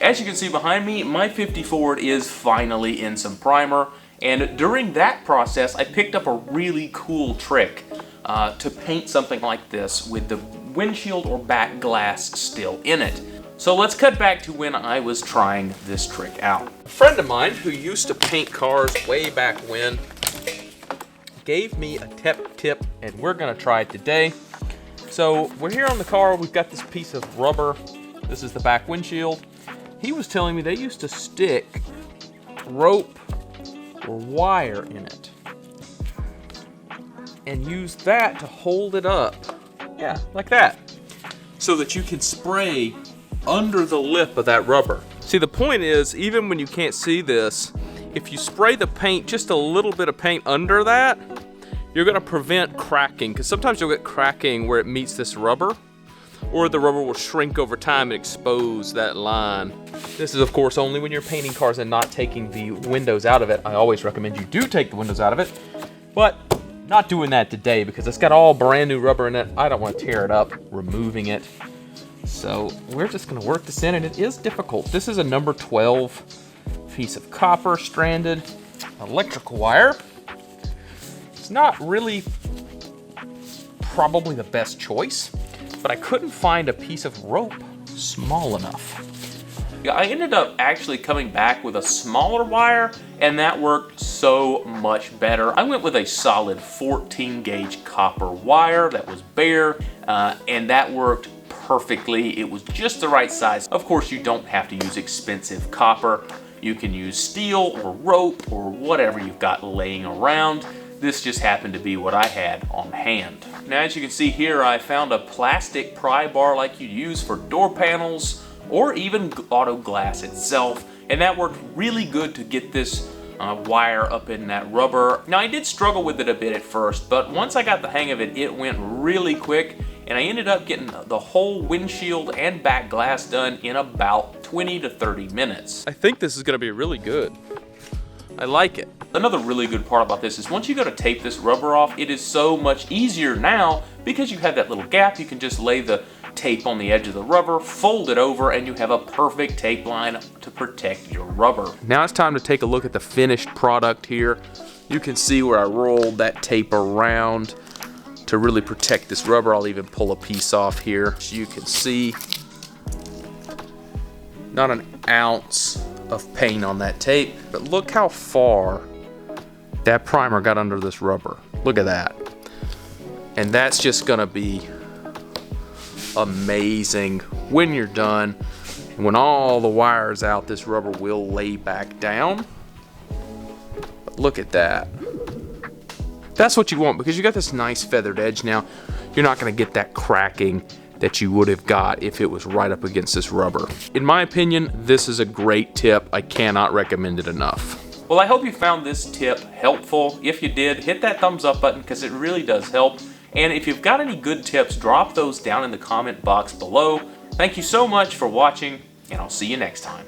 As you can see behind me, my 50 Ford is finally in some primer, and during that process I picked up a really cool trick to paint something like this with the windshield or back glass still in it. So let's cut back to when I was trying this trick out. A friend of mine who used to paint cars way back when gave me a tip, and we're gonna try it today. So we're here on the car, we've got this piece of rubber. This is the back windshield. He was telling me they used to stick rope or wire in it and use that to hold it up. Yeah, like that. So that you can spray under the lip of that rubber. See, the point is, even when you can't see this, if you spray the paint, just a little bit of paint under that, you're gonna prevent cracking, because sometimes you'll get cracking where it meets this rubber, or the rubber will shrink over time and expose that line. This is, of course, only when you're painting cars and not taking the windows out of it. I always recommend you do take the windows out of it, but not doing that today because it's got all brand new rubber in it. I don't want to tear it up removing it. So we're just gonna work this in, and it is difficult. This is a number 12 piece of copper stranded electrical wire. It's not really probably the best choice, but I couldn't find a piece of rope small enough. Yeah, I ended up actually coming back with a smaller wire, and that worked so much better. I went with a solid 14 gauge copper wire that was bare, and that worked perfectly. It was just the right size. Of course, you don't have to use expensive copper. You can use steel or rope or whatever you've got laying around. This just happened to be what I had on hand. Now, as you can see here, I found a plastic pry bar like you'd use for door panels or even auto glass itself, and that worked really good to get this wire up in that rubber. Now, I did struggle with it a bit at first, but once I got the hang of it, it went really quick, and I ended up getting the whole windshield and back glass done in about 20 to 30 minutes. I think this is gonna be really good. I like it. Another really good part about this is once you go to tape this rubber off, it is so much easier now because you have that little gap. You can just lay the tape on the edge of the rubber, fold it over, and you have a perfect tape line to protect your rubber. Now it's time to take a look at the finished product here. You can see where I rolled that tape around to really protect this rubber. I'll even pull a piece off here so you can see. Not an ounce of paint on that tape, but look how far that primer got under this rubber. Look at that. And that's just gonna be amazing when you're done. And when all the wire's out, this rubber will lay back down. But look at that. That's what you want, because you got this nice feathered edge now. You're not gonna get that cracking that you would have got if it was right up against this rubber. In my opinion, this is a great tip. I cannot recommend it enough. Well, I hope you found this tip helpful. If you did, hit that thumbs up button because it really does help. And if you've got any good tips, drop those down in the comment box below. Thank you so much for watching, and I'll see you next time.